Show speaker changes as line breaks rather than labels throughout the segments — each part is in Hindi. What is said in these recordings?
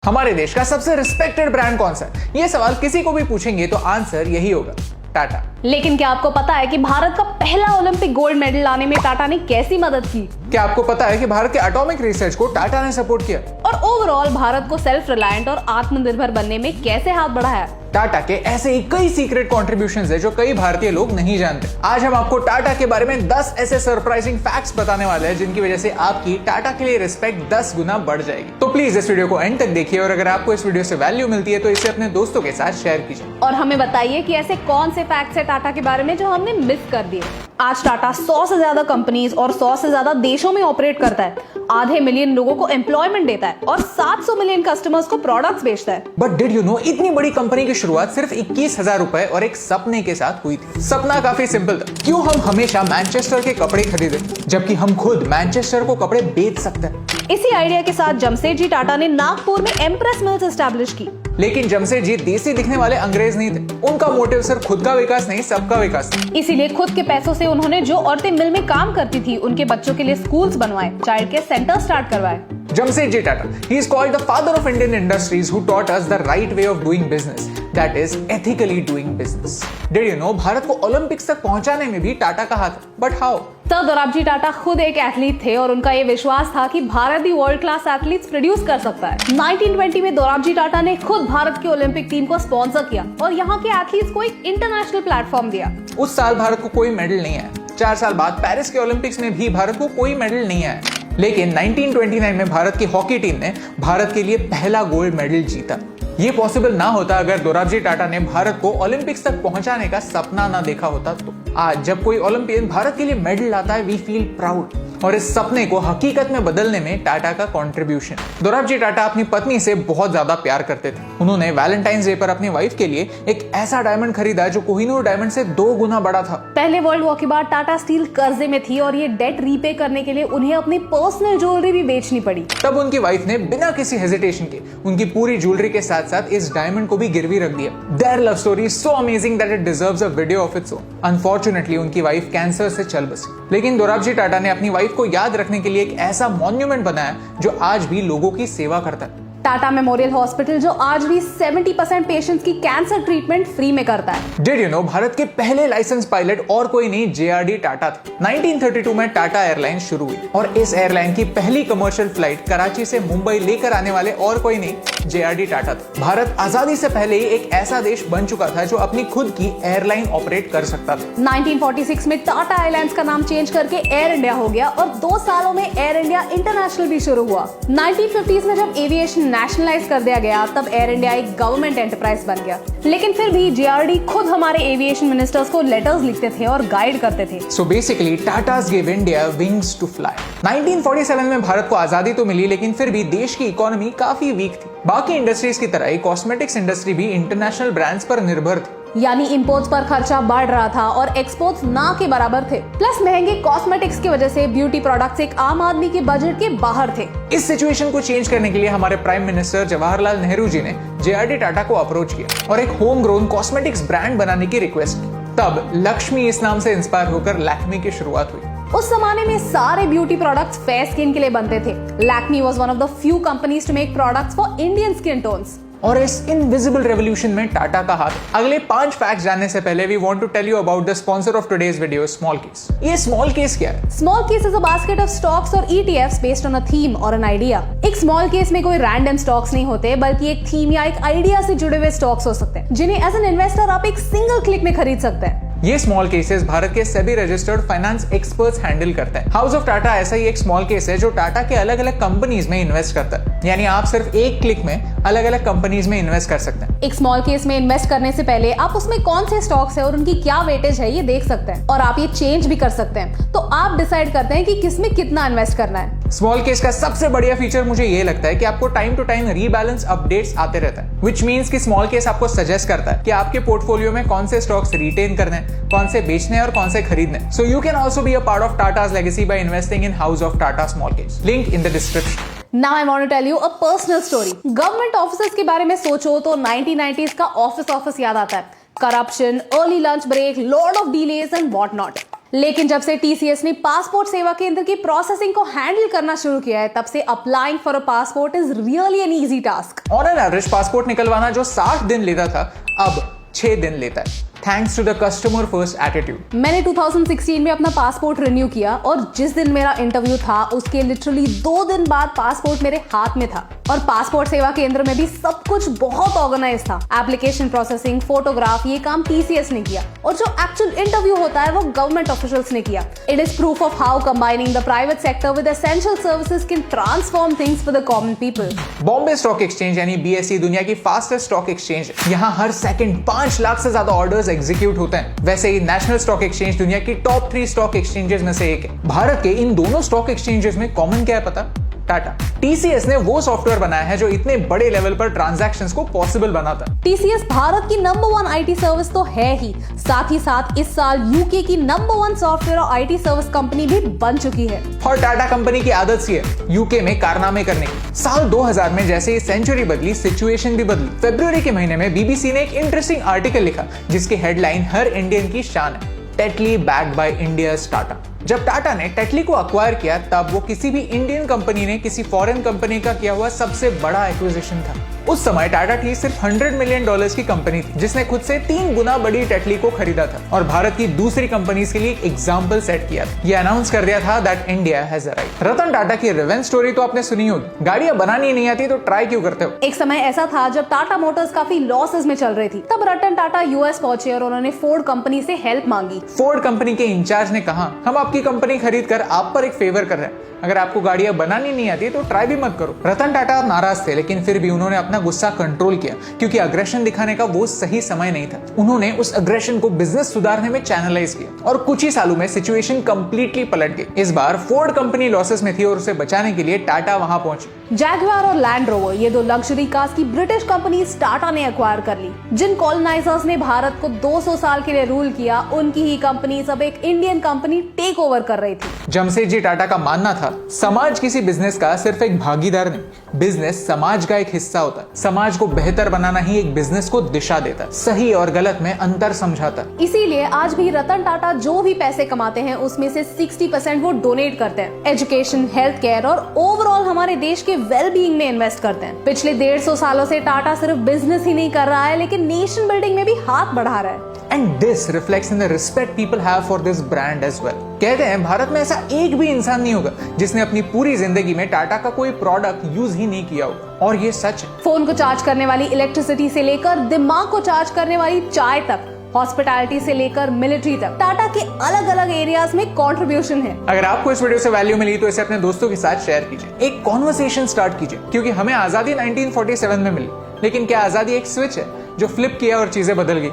हमारे देश का सबसे रिस्पेक्टेड ब्रांड कौन सा है? ये सवाल किसी को भी पूछेंगे तो आंसर यही होगा, टाटा।
लेकिन क्या आपको पता है कि भारत का पहला ओलंपिक गोल्ड मेडल लाने में टाटा ने कैसी मदद की?
क्या आपको पता है कि भारत के एटॉमिक रिसर्च को टाटा ने सपोर्ट किया?
और ओवरऑल भारत को सेल्फ रिलायंट और आत्मनिर्भर बनने में कैसे हाथ बढ़ाया?
टाटा के ऐसे ही कई सीक्रेट कॉन्ट्रीब्यूशंस है जो कई भारतीय लोग नहीं जानते। आज हम आपको टाटा के बारे में 10 ऐसे सरप्राइजिंग फैक्ट्स बताने वाले हैं जिनकी वजह से आपकी टाटा के लिए रिस्पेक्ट 10 गुना बढ़ जाएगी। तो प्लीज इस वीडियो को एंड तक देखिए और अगर आपको इस वीडियो से वैल्यू मिलती है तो इसे अपने दोस्तों के साथ शेयर कीजिए।
और हमें बताइए कि ऐसे कौन से फैक्ट्स है टाटा के बारे में जो हमने मिस कर दिए। आज टाटा 100 से ज्यादा कंपनीज और 100 से ज्यादा देशों में ऑपरेट करता है, आधे मिलियन लोगों को एम्प्लॉयमेंट देता है और 700 मिलियन कस्टमर्स को प्रोडक्ट्स बेचता है।
बट डिड यू नो, इतनी बड़ी कंपनी की शुरुआत सिर्फ 21,000 रुपए और एक सपने के साथ हुई थी। सपना काफी सिंपल था, क्यों हम हमेशा मैनचेस्टर के कपड़े खरीदें जबकि हम खुद मैनचेस्टर को कपड़े बेच सकते हैं।
इसी आइडिया के साथ जमशेदजी टाटा ने नागपुर में एम्प्रेस मिल्स एस्टैब्लिश की।
लेकिन जमशेदजी देसी दिखने वाले अंग्रेज नहीं थे, उनका मोटिव सिर्फ खुद का विकास नहीं, सबका विकास था।
इसीलिए खुद के पैसों से उन्होंने जो औरतें मिल में काम करती थी उनके बच्चों के लिए स्कूल्स बनवाए, चाइल्ड केयर सेंटर स्टार्ट करवाए।
Jamsetji Tata, he is called the father of Indian industries who taught us the right way of doing business, that is ethically doing business. Did you know, Bharat को ओलंपिक्स तक पहुंचाने में भी टाटा का हाथ है, but how?
Sir Dorabji Tata खुद एक एथलीट थे और उनका ये विश्वास था कि भारत भी वर्ल्ड क्लास एथलीट्स प्रोड्यूस कर सकता है। 1920 में दोराबजी टाटा ने खुद भारत की ओलंपिक टीम को स्पॉन्सर किया और यहाँ के एथलीट्स को एक इंटरनेशनल प्लेटफॉर्म दिया।
उस साल भारत को कोई मेडल नहीं आया। 4 साल बाद पेरिस के ओलंपिक्स में भी भारत को कोई मेडल नहीं आया, लेकिन 1929 में भारत की हॉकी टीम ने भारत के लिए पहला गोल्ड मेडल जीता। ये पॉसिबल ना होता अगर दोराबजी टाटा ने भारत को ओलंपिक्स तक पहुंचाने का सपना ना देखा होता। तो आज जब कोई ओलंपियन भारत के लिए मेडल लाता है, वी फील प्राउड, और इस सपने को हकीकत में बदलने में टाटा का कंट्रीब्यूशन। दोराबजी टाटा अपनी पत्नी से बहुत ज्यादा प्यार करते थे। उन्होंने वैलेंटाइंस डे पर अपनी वाइफ के लिए एक ऐसा डायमंड खरीदा जो कोहिनूर डायमंड से 2 गुना बड़ा था।
पहले वर्ल्ड वॉर के बाद टाटा स्टील कर्जे में थी और ये डेट रीपे करने के लिए उन्हें अपनी पर्सनल ज्वेलरी भी बेचनी पड़ी।
तब उनकी वाइफ ने बिना किसी हेजिटेशन के उनकी पूरी ज्वेलरी के साथ साथ इस डायमंड को भी गिरवी रख दिया। Their love story is so amazing that it deserves a video of its own. Unfortunately, उनकी वाइफ कैंसर से चल बसी, लेकिन दोराबजी टाटा ने अपनी वाइफ को याद रखने के लिए एक ऐसा मॉन्यूमेंट बनाया जो आज भी लोगों की सेवा करता है।
टाटा मेमोरियल हॉस्पिटल जो आज भी 70% पेशेंट्स की कैंसर ट्रीटमेंट फ्री में करता है।
Did you know, भारत के पहले लाइसेंस पायलट और कोई नहीं, JRD टाटा थे। 1932 में टाटा एयरलाइन शुरू हुई और इस एयरलाइन की पहली कमर्शियल फ्लाइट कराची से मुंबई लेकर आने वाले और कोई नहीं, JRD टाटा थे। भारत आजादी से पहले ही एक ऐसा देश बन चुका था जो अपनी खुद की एयरलाइन ऑपरेट कर सकता था।
1946 में टाटा एयरलाइंस का नाम चेंज करके एयर इंडिया हो गया और 2 सालों में एयर इंडिया इंटरनेशनल भी शुरू हुआ। 1950s में जब एविएशन नेशनलाइज कर दिया गया तब एयर इंडिया एक गवर्नमेंट एंटरप्राइज बन गया, लेकिन फिर भी JRD खुद हमारे एविएशन मिनिस्टर्स को लेटर्स लिखते थे और गाइड करते थे।
So basically, Tatas gave India wings to fly. 1947 में भारत को आजादी तो मिली, लेकिन फिर भी देश की इकोनॉमी काफी वीक थी। बाकी इंडस्ट्रीज की तरह ही कॉस्मेटिक्स इंडस्ट्री भी इंटरनेशनल ब्रांड्स पर निर्भर थी।
यानी इंपोर्ट्स पर खर्चा बढ़ रहा था और एक्सपोर्ट्स ना के बराबर थे। प्लस महंगे कॉस्मेटिक्स की वजह से ब्यूटी प्रोडक्ट्स एक आम आदमी के बजट के बाहर थे।
इस सिचुएशन को चेंज करने के लिए हमारे प्राइम मिनिस्टर जवाहरलाल नेहरू जी ने JRD टाटा को अप्रोच किया और एक होम ग्रोन कॉस्मेटिक्स ब्रांड बनाने की रिक्वेस्ट की। तब लक्ष्मी इस नाम से इंस्पायर होकर लैक्मी की शुरुआत हुई।
उस जमाने में सारे ब्यूटी प्रोडक्ट्स फेयर स्किन के लिए बनते थे। Lakme was one of the few companies to make products for Indian skin tones.
और इस इनविजिबल रेवोल्यूशन में टाटा का हाथ। अगले 5 फैक्ट्स जानने से पहले we want to tell you about the sponsor of today's video, smallcase. ये स्मॉल केस क्या है?
Smallcase is a basket of stocks और ETFs based on a theme और एन आइडिया। एक स्मॉल केस में कोई रैंडम स्टॉक्स नहीं होते, बल्कि एक थीम या एक आइडिया से जुड़े हुए स्टॉक्स हो सकते हैं जिन्हें एज एन इन्वेस्टर आप एक सिंगल क्लिक में खरीद सकते हैं।
ये स्मॉल केसेस भारत के SEBI registered finance experts handle करते हैं। हाउस ऑफ टाटा ऐसा ही एक स्मॉल केस है जो टाटा के अलग अलग कंपनीज में इन्वेस्ट करता है, यानी आप सिर्फ एक क्लिक में अलग अलग कंपनीज में इन्वेस्ट कर सकते हैं।
एक स्मॉल केस में इन्वेस्ट करने से पहले आप उसमें कौन से स्टॉक्स है और उनकी क्या वेटेज है ये देख सकते हैं, और आप ये चेंज भी कर सकते हैं। तो आप डिसाइड करते हैं कि किसमें कितना इन्वेस्ट करना है।
स्मॉल केस का सबसे बढ़िया फीचर मुझे ये लगता है कि आपको time to time rebalance updates आते रहते हैं, व्हिच मींस कि स्मॉल केस आपको सजेस्ट करता है कि आपके पोर्टफोलियो में कौन से स्टॉक्स रिटेन करने हैं, कौन से बेचने हैं और कौन से खरीदने हैं। So you can also be a part of Tata's legacy by investing in House of Tata Small Case. Link in the description.
Now I want to tell you a personal story. Government officers के बारे में सोचो तो 1990s का ऑफिस याद आता है। Corruption, early lunch break, lot of delays and what not. लेकिन जब से TCS ने पासपोर्ट सेवा केंद्र की प्रोसेसिंग को हैंडल करना शुरू किया है, तब से applying for a passport is really an easy task.
On an average passport निकलवाना जो 60 दिन लेता था, अब 6 दिन लेता है, thanks to the customer first attitude.
मैंने 2016 में अपना पासपोर्ट रिन्यू किया और जिस दिन मेरा इंटरव्यू था उसके लिटरली 2 दिन बाद पासपोर्ट मेरे हाथ में था। और पासपोर्ट सेवा केंद्र में भी सब कुछ बहुत ऑर्गेनाइज था। एप्लीकेशन प्रोसेसिंग, फोटोग्राफ, ये काम TCS ने किया और जो एक्चुअल इंटरव्यू होता है वो गवर्नमेंट ऑफिशियल्स ने किया। It is proof of how combining the private sector with essential services can transform things for the common people.
Bombay stock exchange यानी BSE दुनिया की फास्टेस्ट स्टॉक एक्सचेंज है। यहाँ हर सेकंड 5 लाख से ज्यादा ऑर्डर्स एग्जीक्यूट होते हैं। वैसे ही नेशनल स्टॉक एक्सचेंज दुनिया की टॉप 3 स्टॉक एक्सचेंजेस में से एक है। भारत के इन दोनों स्टॉक एक्सचेंजेस में कॉमन क्या है पता? टाटा। TCS ने वो सॉफ्टवेयर बनाया है जो इतने बड़े लेवल पर ट्रांजैक्शंस को पॉसिबल बनाता है।
TCS भारत की नंबर 1 IT सर्विस तो है ही साथ इस साल UK की नंबर 1 सॉफ्टवेयर और IT सर्विस कंपनी भी बन चुकी है।
और टाटा कंपनी की आदत सी है UK में कारनामे करने की। साल 2000 में जैसे ही सेंचुरी बदली, सिचुएशन भी बदली। फरवरी के महीने में BBC ने एक इंटरेस्टिंग आर्टिकल लिखा जिसकी हेडलाइन हर इंडियन की शान है, Tetley backed by India's Tata. जब टाटा ने टेटली को अक्वायर किया तब वो किसी भी इंडियन कंपनी ने किसी फॉरेन कंपनी का किया हुआ सबसे बड़ा एक्विजिशन था। उस समय टाटा टी सिर्फ $100 मिलियन की कंपनी थी जिसने खुद से 3 गुना बड़ी टेटली को खरीदा था और भारत की दूसरी कंपनीज के लिए एक एग्जाम्पल सेट किया था। ये अनाउंस कर दिया था that India has arrived. Ratan Tata की रिवेंज स्टोरी तो आपने सुनी होगी। गाड़ियां बनानी नहीं आती तो ट्राई क्यों करते हो?
एक समय ऐसा था जब टाटा मोटर्स काफी लॉसेस में चल रही थी। तब रतन टाटा US पहुंचे और उन्होंने फोर्ड कंपनी से हेल्प मांगी।
फोर्ड कंपनी के इंचार्ज ने कहा, हम आपकी कंपनी खरीद कर आप पर एक फेवर कर रहे हैं, अगर आपको गाड़ियां बनानी नहीं आती तो ट्राई भी मत करो। रतन टाटा नाराज थे लेकिन फिर भी उन्होंने अपना गुस्सा कंट्रोल किया क्योंकि अग्रेशन दिखाने का वो सही समय नहीं था। उन्होंने उस अग्रेशन को बिजनेस सुधारने में चैनलाइज किया और कुछ ही सालों में सिचुएशन कंप्लीटली पलट गई। इस बार फोर्ड कंपनी लॉसेस में थी और उसे बचाने के लिए टाटा वहां पहुंची।
जैगुआर और लैंड रोवर, ये 2 लग्जरी कार्स की ब्रिटिश कंपनी टाटा ने एक्वायर कर ली। जिन कॉलोनाइजर्स ने भारत को 200 साल के लिए रूल किया, उनकी ही कंपनी अब एक इंडियन कंपनी टेक ओवर कर रही थी।
जमशेदजी टाटा का मानना था समाज किसी बिजनेस का सिर्फ एक भागीदार नहीं, बिजनेस समाज का एक हिस्सा होता है। समाज को बेहतर बनाना ही एक बिजनेस को दिशा देता है, सही और गलत में अंतर समझाता है।
इसीलिए आज भी रतन टाटा जो भी पैसे कमाते हैं उसमें से 60% वो डोनेट करते हैं। एजुकेशन, हेल्थ केयर और ओवरऑल हमारे देश के वेल बीइंग में इन्वेस्ट करते हैं। पिछले 150 सालों से टाटा सिर्फ बिजनेस ही नहीं कर रहा है लेकिन नेशन बिल्डिंग में भी हाथ बढ़ा रहा है।
And this reflects in the respect people have for this brand as well. कहते हैं भारत में ऐसा एक भी इंसान नहीं होगा जिसने अपनी पूरी जिंदगी में टाटा का कोई प्रोडक्ट यूज ही नहीं किया होगा और ये सच है।
फोन को चार्ज करने वाली इलेक्ट्रिसिटी से लेकर दिमाग को चार्ज करने वाली चाय तक, हॉस्पिटैलिटी से लेकर मिलिट्री तक, टाटा के अलग अलग एरियाज में कंट्रीब्यूशन है।
अगर आपको इस वीडियो से वैल्यू मिली तो इसे अपने दोस्तों के साथ शेयर कीजिए, एक कॉन्वर्सेशन स्टार्ट कीजिए क्योंकि हमें आजादी 1947 में मिली, लेकिन क्या आजादी एक स्विच है जो फ्लिप किया और चीजें बदल गई?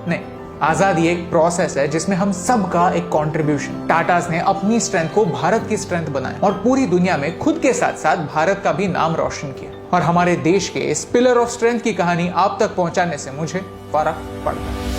नहीं, आजादी एक प्रोसेस है जिसमें हम सबका एक कंट्रीब्यूशन। टाटास ने अपनी स्ट्रेंथ को भारत की स्ट्रेंथ बनाया और पूरी दुनिया में खुद के साथ साथ भारत का भी नाम रोशन किया और हमारे देश के इस पिलर ऑफ स्ट्रेंथ की कहानी आप तक पहुंचाने से मुझे फर्क पड़ता है।